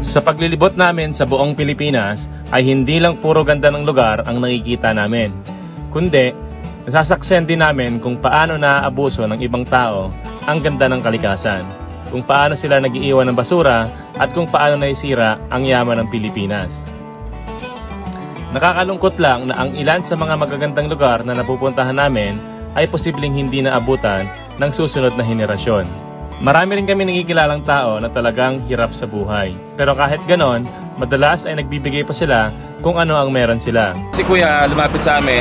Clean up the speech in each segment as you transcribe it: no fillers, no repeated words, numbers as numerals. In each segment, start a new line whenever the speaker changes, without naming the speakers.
Sa paglilibot namin sa buong Pilipinas ay hindi lang puro ganda ng lugar ang nakikita namin, kundi nasasaksihan din namin kung paano naaabuso ng ibang tao ang ganda ng kalikasan, kung paano sila nag-iiwan ng basura at kung paano naisira ang yaman ng Pilipinas. Nakakalungkot lang na ang ilan sa mga magagandang lugar na napupuntahan namin ay posibleng hindi naabutan ng susunod na henerasyon. Marami rin kami nakikilalang tao na talagang hirap sa buhay. Pero kahit ganon, madalas ay nagbibigay pa sila kung ano ang meron sila.
Si Kuya lumapit sa amin,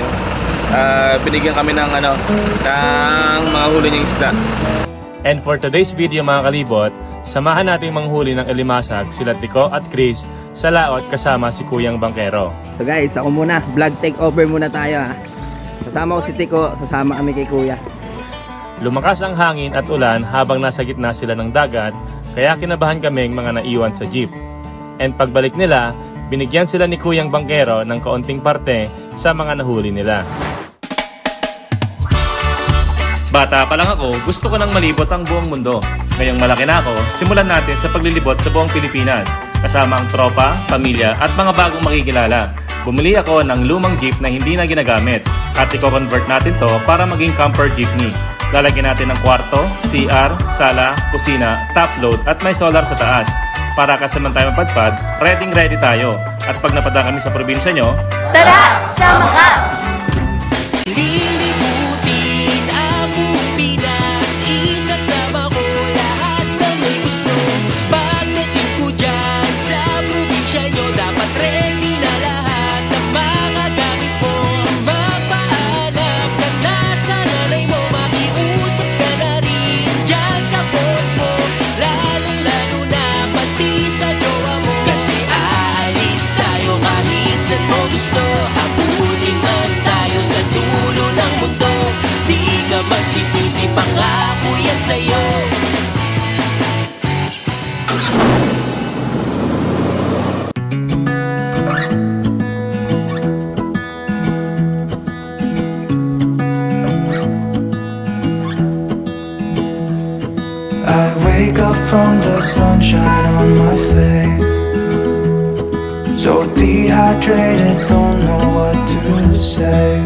binigyan kami ng mga huli niyang isda.
And for today's video mga kalibot, samahan natin manghuli ng alimasag sila Tico at Chris sa laot kasama si Kuyang Bangkero.
So guys, ako muna, vlog takeover muna tayo ha. Kasama ko si Tico, sasama kami kay Kuya.
Lumakas ang hangin at ulan habang nasa gitna sila ng dagat, kaya kinabahan kaming mga naiwan sa jeep. And pagbalik nila, binigyan sila ni Kuyang Bangkero ng kaunting parte sa mga nahuli nila. Bata pa lang ako, gusto ko nang malibot ang buong mundo. Ngayong malaki na ako, simulan natin sa paglilibot sa buong Pilipinas, kasama ang tropa, pamilya at mga bagong makikilala. Bumili ako ng lumang jeep na hindi na ginagamit at i-convert natin to para maging camper jeepney. Lalagyan natin ng kwarto, CR, sala, kusina, top load at may solar sa taas. Para kasaman tayo mapadpad, ready tayo. At pag napadaan kami sa probinsya nyo,
tara! Sama ka!
Lilibutin ang buong Pinas, isasama ko lahat ng may gusto. Pagdating ko dyan sa probinsya nyo, dapat ready na lahat ng mga gamit mo. Magpaalam ka na sa nanay mo, makiusap ka na rin dyan sa boss mo, lalo na pati sa jowa mo. Kasi aalis tayo kahit saan mo gusto, abutin man tayo sa dulo ng mundo. Di ka magsisisi, pangako yan sa'yo.
I wake up from the sunshine on my face, so dehydrated, don't know what to say.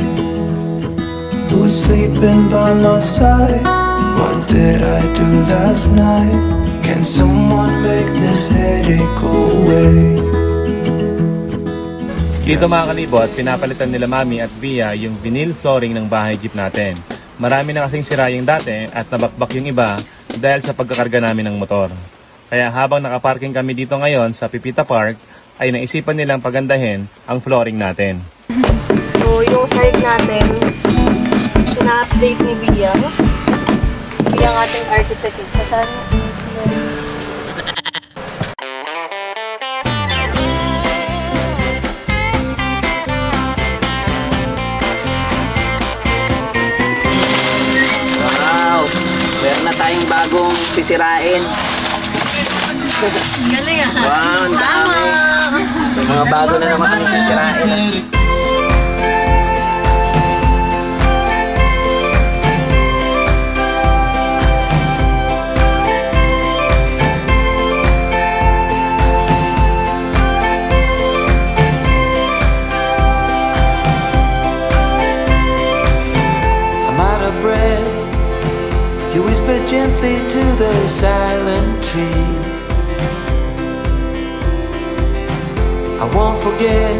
Who's sleeping by my side? What did I do last night? Can someone make this headache go away?
Dito mga kalibot, pinapalitan nila Mami at Via yung vinyl flooring ng bahay jeep natin. Marami na kasing sira yung dati at nabakbak yung iba dahil sa pagkakarga namin ng motor. Kaya habang nakaparking kami dito ngayon sa Pipita Park, ay naisipan nilang pagandahin ang flooring natin.
So, yung side natin, na-update ni Bia. Si Bia ang ating architect. Kasan?
Wow! Meron na tayong bagong sisirain.
Galing ah!
Wow, ang dami! May mga bago na naman kami sisirain.
You whisper gently to the silent trees. I won't forget.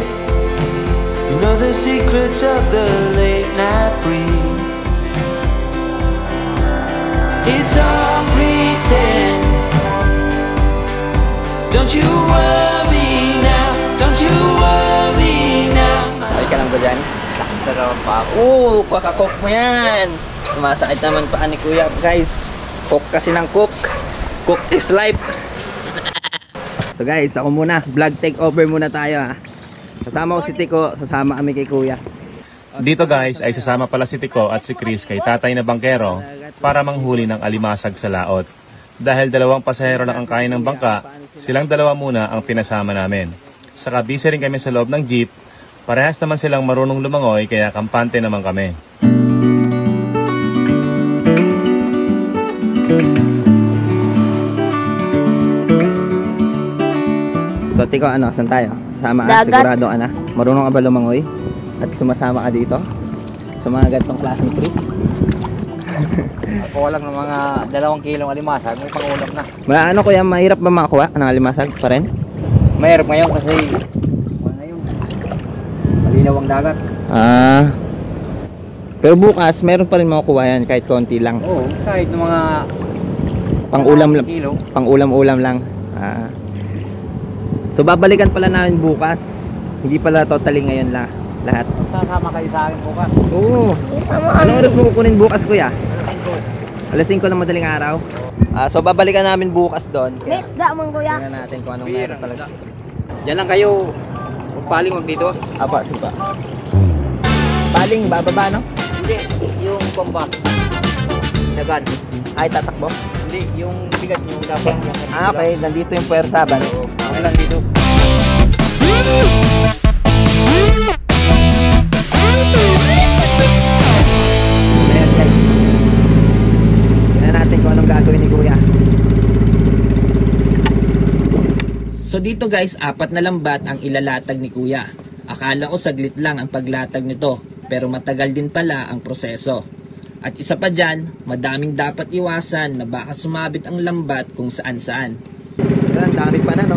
You know the secrets of the late night breeze. It's all pretend. Don't you worry now. Don't you worry now.
Ay ka lang ba dyan? Sakto naman pa. Kakakok mo yan. Sumasakit naman paan ni Kuya, guys. Cook kasi ng cook. Cook is life. So guys, ako muna. Vlog takeover muna tayo ha. Kasama ko si Tico, sasama kami kay Kuya.
Dito guys ay sasama pala si Tico at si Chris kay tatay na bangkero para manghuli ng alimasag sa laot. Dahil 2 pasahero lang ang kaya ng bangka, silang 2 muna ang pinasama namin. Saka busy rin kami sa loob ng jeep. Parehas naman silang marunong lumangoy kaya kampante naman kami.
So, Tiko, ano, saan tayo? Sasama ka?
Dagat.
Sigurado ka na? Marunong ka ba lumangoy? At sumasama ka dito? Sa mga ganitong klaseng trip?
Ako lang ng mga 2 kilong alimasag, may pangulam na.
Ano kuya, mahirap ba makakuha ng alimasag pa rin?
Mahirap ngayon kasi wala yun. Malinaw ang dagat.
Pero bukas, meron pa rin makukuha yan kahit konti lang.
Oo, kahit ng mga
Pang-ulam lang.
kilo.
Pang-ulam-ulam lang. So babalikan pala namin bukas. Hindi pala totally ngayon lahat.
Sasama kayo sa akin bukas.
Oo. Anong oras mo kukunin bukas kuya? Alas 5 ng madaling araw. So babalikan namin bukas doon.
May isda man kuya.
Tingnan natin kung anong meron talaga.
Diyan lang kayo. Paling wag dito.
Aba, sipa. Paling, bababa no?
Hindi, yung bomba. Nagan.
Ay, tatakbo?
Hindi, yung bigat nyo dapat.
Okay. Nandito yung puwersa ba?
Okay lang dito.
Ayan guys. Tingnan natin kung anong gagawin ni kuya. So dito guys, 4 na lambat ang ilalatag ni kuya. Akala ko saglit lang ang paglatag nito, pero matagal din pala ang proseso. At isa pa dyan, madaming dapat iwasan na baka sumabit ang lambat kung saan-saan. Ang dami pa na no?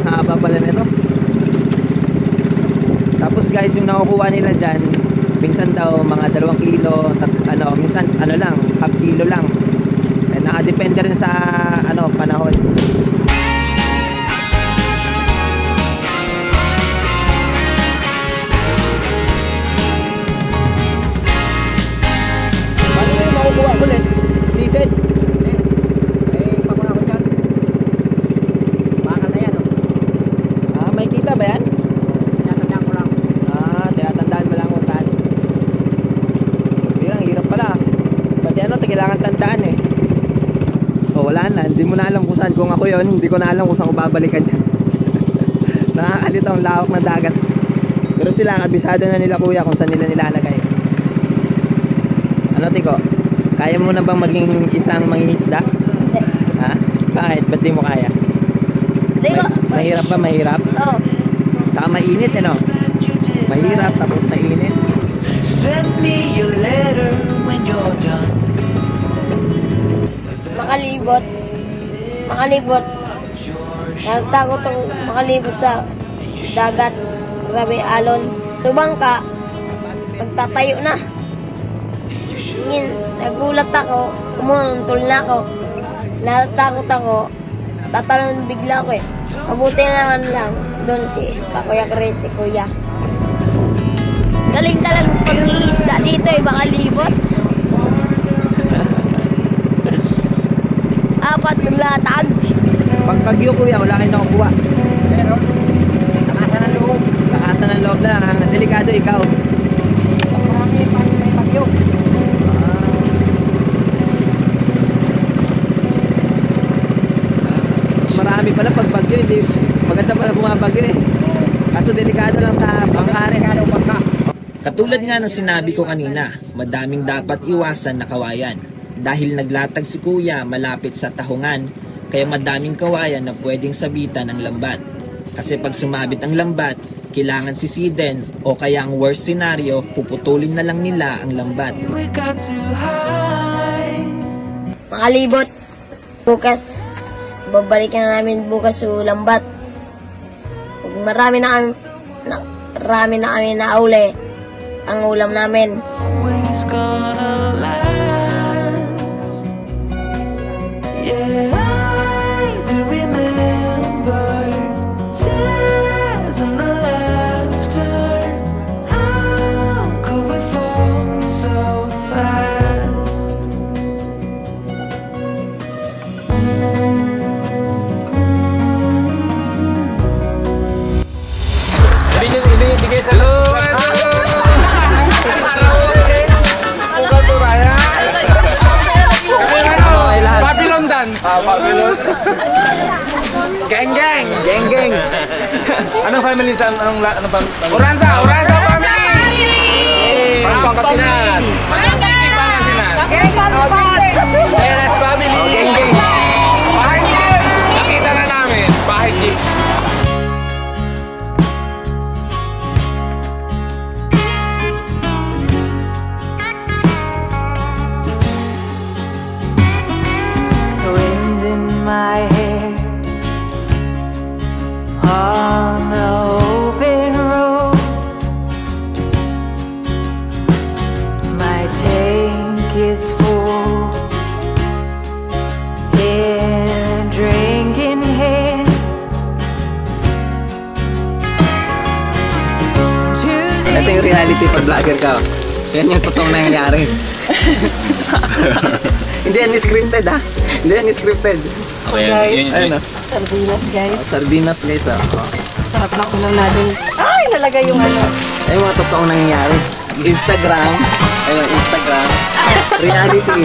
Haba pala nito. Tapos guys, yung nakukuha nila dyan, minsan daw mga 2 kilo, minsan lang, half kilo lang. Nakadepende rin sa panahon. Paano yung makukuha ulit? Season?
Pagkuna ko dyan. Bakal na yan,
May kita ba yan?
Tinatandaan ko lang.
Tinatandaan mo lang kung saan. Hirap pala. Pati kailangan tandaan eh. Wala na, hindi mo na alam kung saan. Kung ako yon, hindi ko na alam kung saan ko babalikan yan. Nakakalito ang lawak ng dagat. Pero sila, kabisado na nila kuya kung saan nila nilalagay. Tiko? Kaya mo na bang maging isang mangingisda?
Hindi.
Ha? Bakit? Ba't di mo kaya? Mahirap ba? Mahirap?
Oo.
Saka mainit no? Mahirap tapos mainit.
Send me your letter when you're done.
Makalibot. Natatakot ako makalibot sa dagat. Grabe alon. Subang ka, magtatayo na. Nagulat ako, kumuntol na ako. Natatakot ako, tatalon bigla ko eh. Mabuti naman lang doon si Kakuya Chris, si Kuya. Galing talagang pag-iisda dito eh, baka libot. 4 naglatag.
Pag bagyo kuya, wala kayong nakukuha.
Pero, nakasan ang loob.
Lakasan ng loob na lang. Delikado ikaw.
Pag may bagyo.
Marami pala pag bagyo. Hindi, maganda pala bumabagyo eh. Kaso delikado lang sa bangkari. Katulad nga ng sinabi ko kanina, madaming dapat iwasan na kawayan. Dahil naglatag si kuya malapit sa tahungan, kaya madaming kawayan na pwedeng sabitan ng lambat. Kasi pag sumabit ang lambat, kailangan sisiden o kaya ang worst scenario, puputulin na lang nila ang lambat.
We got too high.
Makalibot. Bukas, babalikan na namin bukas sa lambat. Marami na kami nauli ang ulam namin.
Always gonna last. Yeah, I do remember tears and the laughter. How could we fall so fast?
Babylon dance. Babylon. Geng geng.
Geng geng.
Anong family sa ano bang
Oransa family. Pangasinan. Pangasinan.
Eras family. Geng geng.
Bahay jeep. Nakita na namin. Bahay jeep.
yung reality pag vlogger ka. Yan yung totoong nangyayari. Hindi yan scripted ha. Hindi yan scripted.
Ayun,
Sardinas guys.
Sardinas guys ha.
Sarap na kulang natin. Ay, nalagay yung ano.
Ay mga totoong nangyayari. Instagram. Ayun, Instagram. Reality.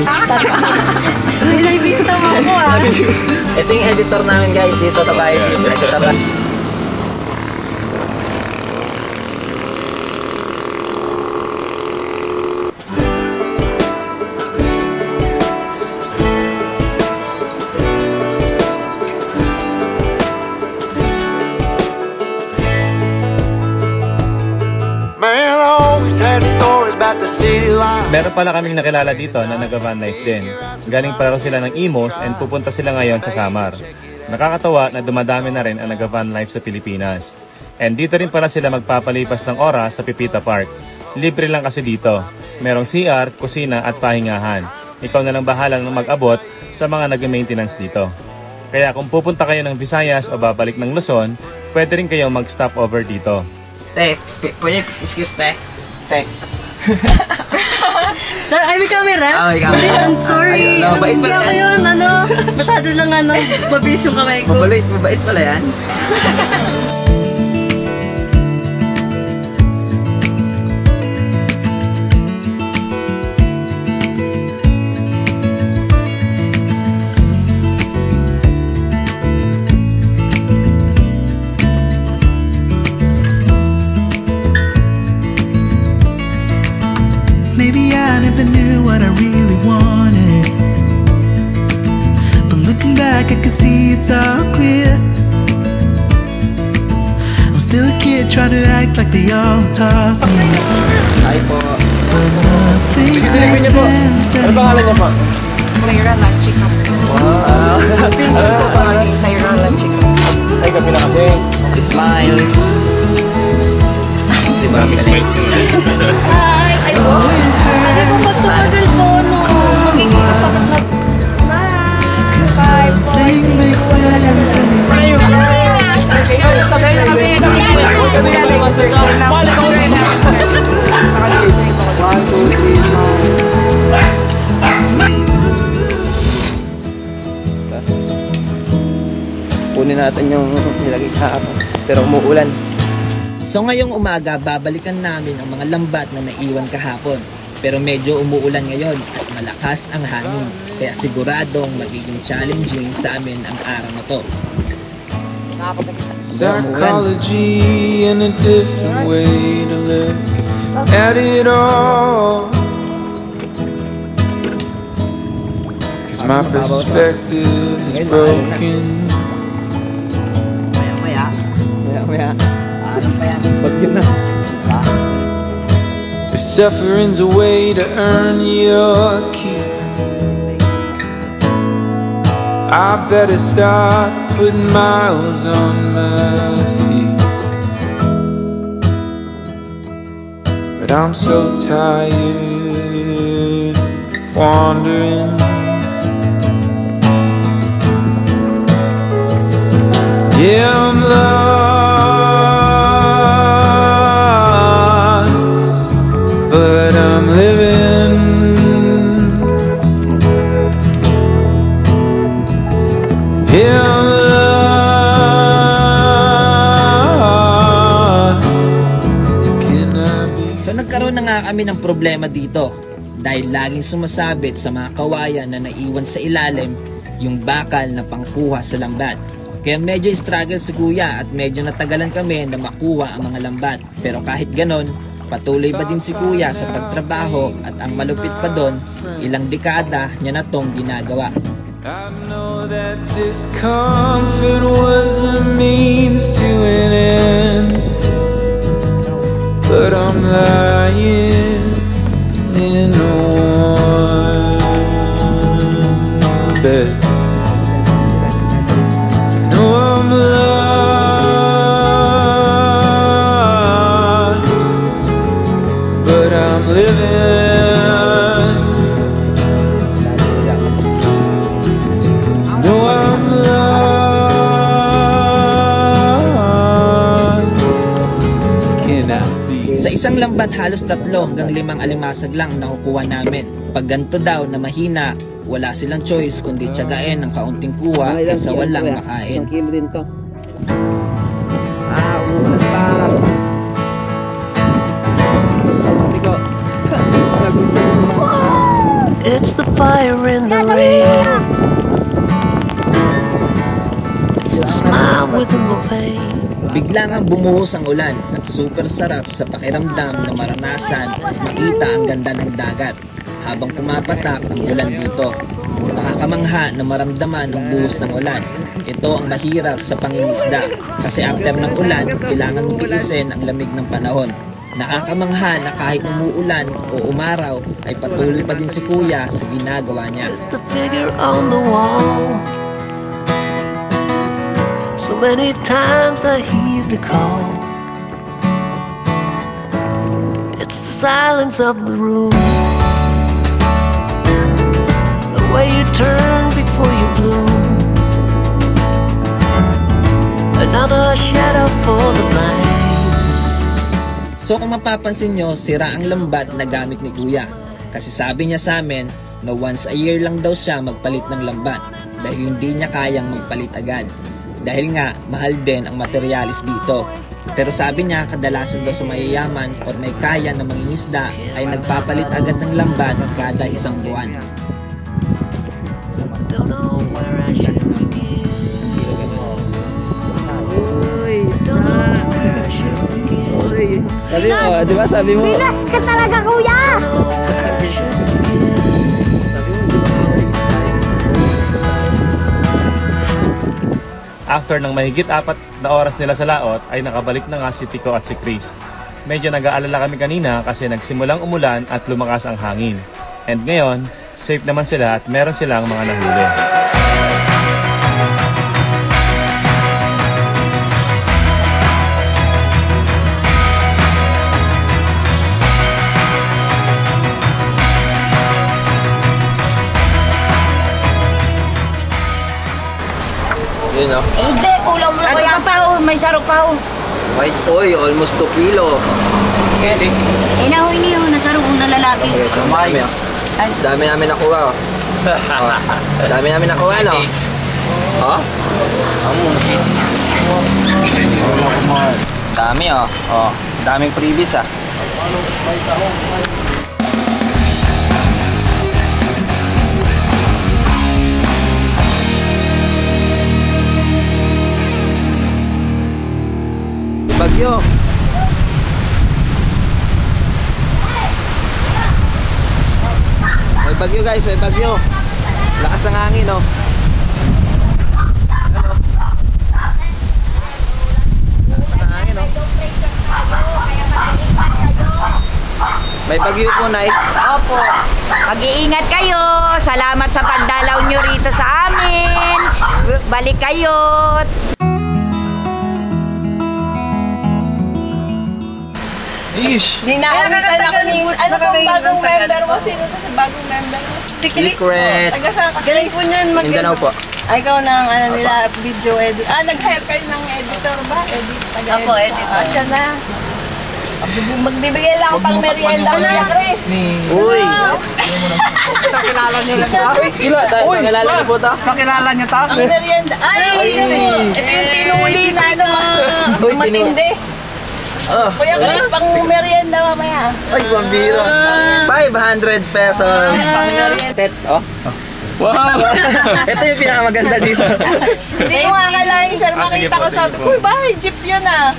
Binibista mo ako ah.
Ito yung editor namin guys dito sa bahay. Editor lang.
Man, I always had stories about the city life.
Meron pala kaming nakilala dito na nag-van life din. Galing pala sila ng Imus and pupunta sila ngayon sa Samar. Nakakatawa na dumadami na rin ang nag-van life sa Pilipinas. And dito rin pala sila magpapalipas ng oras sa Pipita Park. Libre lang kasi dito. Merong CR, kusina at pahingahan. Ikaw na lang bahala ng mag-abot sa mga nag-maintenance dito. Kaya kung pupunta kayo ng Visayas o babalik ng Luzon, pwede rin kayong mag-stop over dito.
Tek, pwede, excuse te. Tek.
Ay, may camera?
May camera.
I'm sorry.
Ayun, mabait
Hindi
pala
ako
yan.
yun, masyado lang mabis yung kamay ko.
Mabait pala yan.
Maybe I never knew what I really wanted, but looking back I can see it's all clear. I'm still a kid trying to act like they all taught me,
Hi po.
but nothing makes sense
Ano pangalan niya pa?
Sayra lang, chika.
Wow.
Pinsan ko pa rin, Sayra lang, chika.
Ay, gabi na kasi.
Smiles. Diba?
Maraming smiles nila.
Ay, kasi kung magsumagal po, magiging masakit na. Bye.
nothing makes sense anymore.
Kunin natin yung nilagay kahapon. Pero umuulan. So ngayong umaga, babalikan namin ang mga lambat na naiwan kahapon. Pero medyo umuulan ngayon at malakas ang hangin. Kaya siguradong magiging challenging sa amin ang araw na to.
Psychology and a different way to look at it all. 'Cause my perspective is broken.
Maya. Pag yun na.
If suffering's a way to earn your keep, I better start putting miles on my feet. But I'm so tired of wandering. Yeah, I'm lost, but I'm living. Yeah, I'm lost. Can I be?
So nagkaroon na nga kami ng problema dito. Dahil laging sumasabit sa mga kawayan na naiwan sa ilalim yung bakal na pangkuha sa lambat. Kaya medyo struggle si Kuya at medyo natagalan kami na makuha ang mga lambat. Pero kahit ganon, patuloy pa din si Kuya sa pagtrabaho at ang malupit pa doon, ilang dekada niya na tong ginagawa.
I know that discomfort was a means to an end, but I'm lying in a warm bed. No, I'm lost, but I'm living. No, I'm lost. Can I be?
Sa isa isang lambat halos 3 hanggang 5 alimasag lang nakukuha namin. Pag ganito daw na mahina, wala silang choice kundi tiyagain ng kaunting kuha kaysa walang makain.
1 kilo din to. Ulas pa. Ikaw.
It's the fire in the rain. It's the smile within the pain.
Bigla nga bumuhos ang ulan at super sarap sa pakiramdam na maranasan at makita ang ganda ng dagat habang pumapatak ang ulan dito. Nakakamangha na maramdaman ang buhos ng ulan. Ito ang mahirap sa pangingisda kasi after ng ulan, kailangan mong tiisin ang lamig ng panahon. Nakakamangha na kahit umuulan o umaraw ay patuloy pa din si Kuya sa ginagawa niya.
It's the figure on the wall. So many times I hear the call. It's the silence of the room. The way you turn before you bloom. Another shadow for the blind.
So kung mapapansin nyo, sira ang lambat na gamit ni Kuya. Kasi sabi niya sa amin na once a year lang daw siya magpalit ng lambat dahil hindi niya kayang magpalit agad. Dahil nga, mahal din ang materialis dito. Pero sabi niya, kadalasan daw sa mayayaman o may kaya na mangingisda ay nagpapalit agad ng lambat kada 1 buwan.
Don't know where I should begin. Don't know where I should begin.
Sabi mo, di ba sabi mo?
Bilas ka talaga, Kuya!
Don't know where I should begin.
After ng mahigit 4 na oras nila sa laot, ay nakabalik na nga si Tico at si Chris. Medyo nag-aalala kami kanina kasi nagsimulang umulan at lumakas ang hangin. And ngayon, safe naman sila at meron silang mga nahuli.
Yun o.
Hindi, ulam mo na, Kuya.
May sarok pa o.
White toy, almost 2 kilo.
Inahoy niyo, nasarok na lalaki.
Okay, so dami o. Dami namin nakuha o. Dami namin nakuha no? O? Dami o. O, daming previous ah. Bagyo. May bagyo guys, may bagyo. Lakas ng hangin oh. Ano? Lakas ng hangin oh. May bagyo po, Nay.
Opo. Mag-iingat kayo. Salamat sa pagdalaw nyo rito sa amin. Balik kayo.
Ish!
Ninaawitan ako ni... Ano pong bagong member mo? Sino to sa bagong member mo?
Si Chris
Secret.
Taga saan ka,
Galing
Chris?
po niyan
Mindanao po.
Ay, ikaw ng ano nila, video edit. Nag-hire kayo ng editor ba? Taga-edit.
Opo, editor.
Siya na. Magbibigay lang pang merienda ko niya, Chris.
Uy!
Kakilala niyo lang siya.
Uy! Nakilala niyo po ito?
Kakilala niyo ta? Ang merienda. Ay, ito yung tinuli na matindi. Kuya Chris, pang merienda mamaya.
Ay, pambiro. 500 pesos. Tet, oh.
Wow!
Ito yung pinakamaganda dito.
Hindi ko nga akalain, sir.
Sige
Makita
po,
ko,
sige
sabi
po.
ko, uy, bahay, jeep yun ah.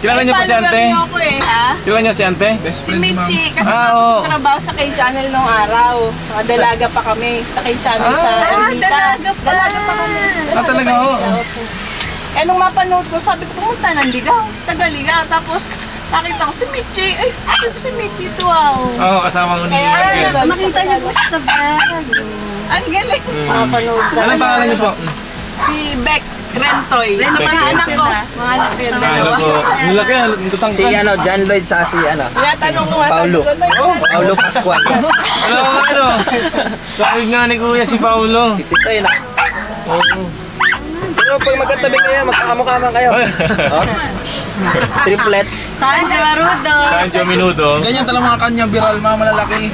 Kilala niyo po si Ante?
Follower niyo ako eh, ha?
Kilala niyo si Ante?
Si Michi, kasi
Ah,
tapos
oo.
yung trabaho sa K-Channel nung araw. Dalaga pa kami sa K-Channel sa Ermita. Dalaga pa kami.
Ah, talaga ho?
Eh, nung mapanood ko, sabi ko, pumunta ng Ligaw, Taga-Ligaw. Tapos, nakita ko si Michi. Ay, si Michi ito, wow.
Oo, kasama ko ni
Kaya,
Ante.
Makita niyo po siya sa vlog.
ang galing. Mapanood ko.
Anong pangalan niyo po?
Si Beck Rentoy. Sa mga anak ko. Mga anak ko yung
Ano
dalawa.
po? Ang laki, tutang
Si ano, John Lloyd sa si ano.
Kaya tanong ko nga, sabi
Paulo.
ko,
Paulo Pascual.
Ano? Sabi nga ni Kuya si Paulo.
Tito yun ah. Pero pag magkatabi kayo, magkakamukha man kayo. Oh? Triplets.
Sanjo Marudo.
Sanjo Minuto.
Ganyan talaga mga kanya viral, mga malalaki.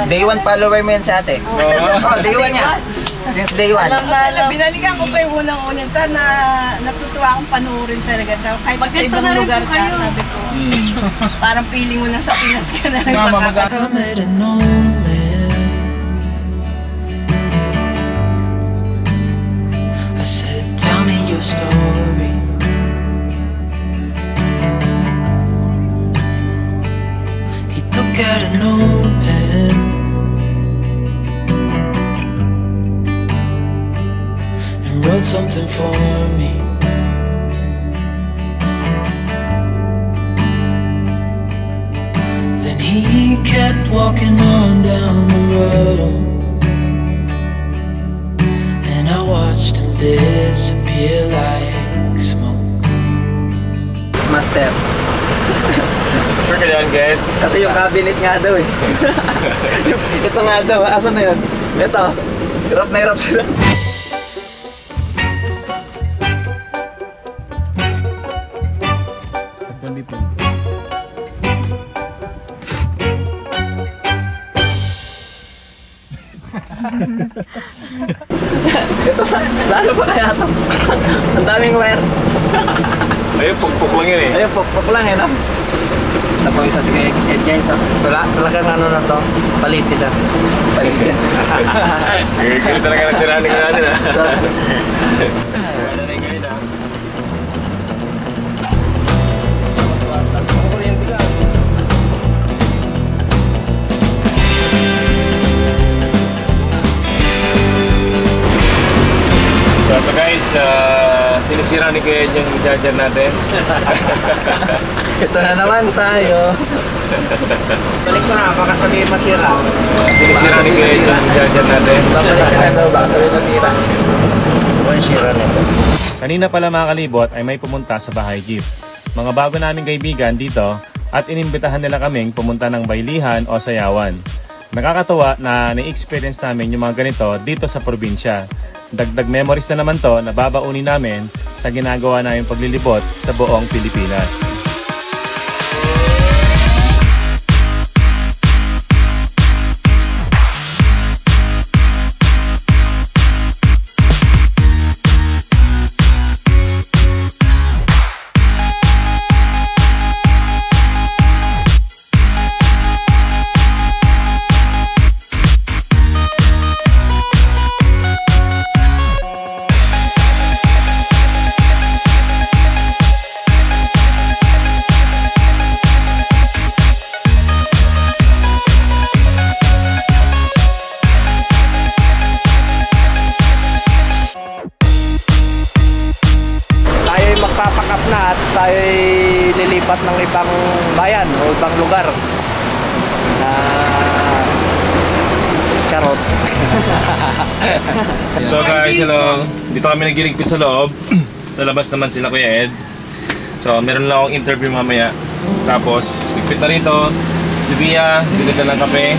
Day 1 follower mo yan sa ate. Day 1 niya. Since day 1.
Binalikan ko pa yung unang-unang. Sana natutuwa akong panuorin talaga. Kahit sa ibang lugar ka, sabi ko. Parang feeling mo na sa Pinas ka na.
I met an old man. I said, tell me your story. He took out an old pen and wrote something for me. Then he kept walking on down the road, and I watched him disappear like smoke.
Master.
Sure ka dyan, guys?
Kasi yung cabinet nga daw eh. Ito nga daw. Asan na yun? Ito. Hirap na hirap sila. Ito pa. Lalo pa kaya ito. Ang daming wire.
Ayun, pukpuk lang yun eh.
Ayun, pukpuk lang eh, no? Isa po isa si Ed guys, oh.
Wala, talagang ano na to, palitin na.
Palitin.
Gagawin talaga ng sirani ka natin ah. So ito guys, sinisira ni Kuya yung charger natin.
Ito na naman tayo.
Balik ko na, baka sabihin masira.
Sinisira ni Kuya yung charger natin.
Babalik ka na daw, baka sabihin nasira.
Ang sira nito.
Kanina pala mga kalibot ay may pumunta sa bahay jeep. Mga bago naming kaibigan dito at inimbitahan nila kaming pumunta ng baylihan o sayawan. Nakakatawa na na-experience namin yung mga ganito dito sa probinsya. Dagdag memories na naman to na babaunin namin sa ginagawa namin paglilibot sa buong Pilipinas.
Magpapack na at tayo lilipat ng ibang bayan o ibang lugar na charot.
So guys, hello. Dito kami nagiligpit sa loob. Sa labas naman sila Kuya Ed. So meron lang akong interview mamaya. Tapos ligpit na rito. Si Bia, bilid na ng kape.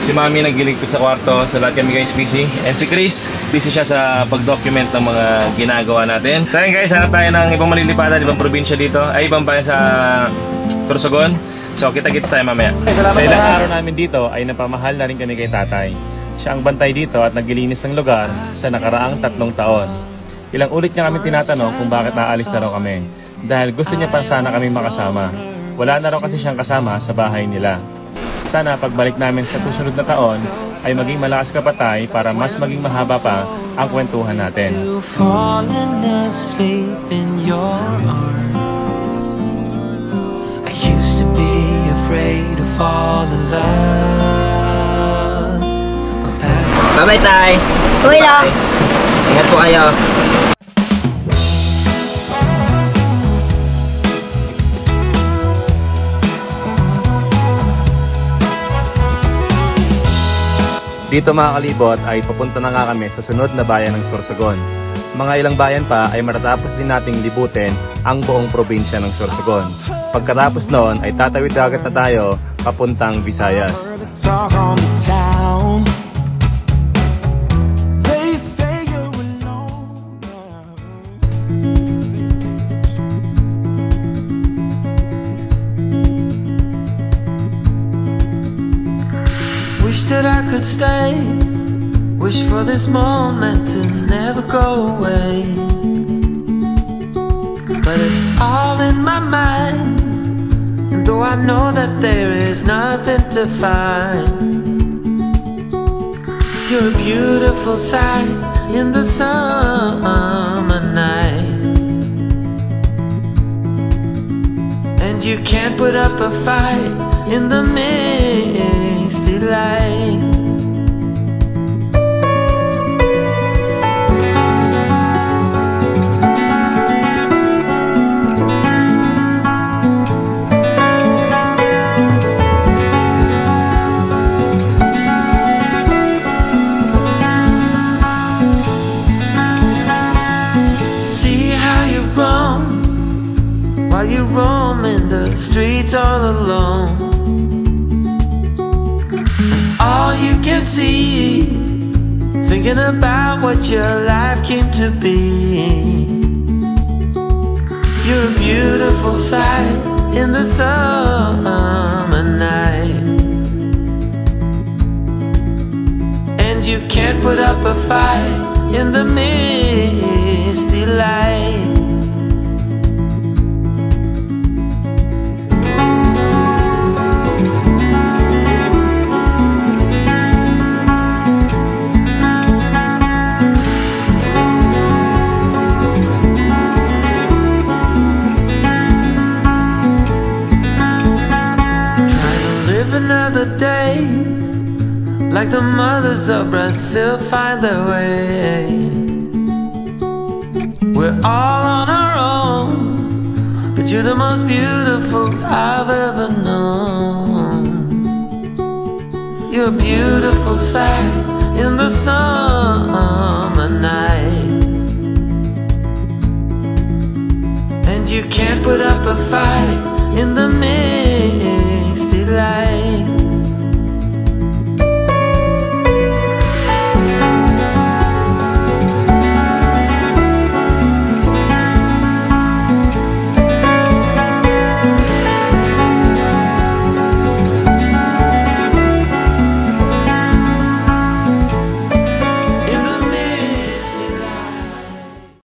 Si Mami nagiligpit sa kwarto. So lahat kami guys busy. And si Chris, busy siya sa pag-document ng mga ginagawa natin. So ayun guys, hanap tayo ng ibang malilipatan, ibang probinsya dito. Ay, ibang bayan sa Sorsogon. So kita-kits tayo mamaya. Sa ilang araw namin dito ay napamahal na rin kami kay tatay. Siya ang bantay dito at naglilinis ng lugar sa nakaraang 3 taon. Ilang ulit niya kami tinatanong kung bakit naalis na raw kami. Dahil gusto niya pa sana kami makasama. Wala na raw kasi siyang kasama sa bahay nila. Sana pagbalik namin sa susunod na taon ay maging malakas ka pa tayo para mas maging mahaba pa ang kwentuhan natin.
Falling asleep in your arms. I used to be afraid to fall in love.
Bye-bye, Tay.
Uy lang.
Ingat po kayo.
Dito mga kalibot ay papunta na nga kami sa sunod na bayan ng Sorsogon. Mga ilang bayan pa ay matatapos din nating libutin ang buong probinsya ng Sorsogon. Pagkatapos noon ay tatawid dagat na tayo papuntang Visayas.
stay. Wish for this moment to never go away. But it's all in my mind, and though I know that there is nothing to find, you're a beautiful sight in the summer night. And you can't put up a fight in the misty light. While you roam in the streets all alone, and all you can see, thinking about what your life came to be. You're a beautiful sight in the summer night, and you can't put up a fight in the misty light. Another day, like the mothers of Brazil find their way. We're all on our own, but you're the most beautiful I've ever known. You're a beautiful sight in the summer night, and you can't put up a fight in the middle.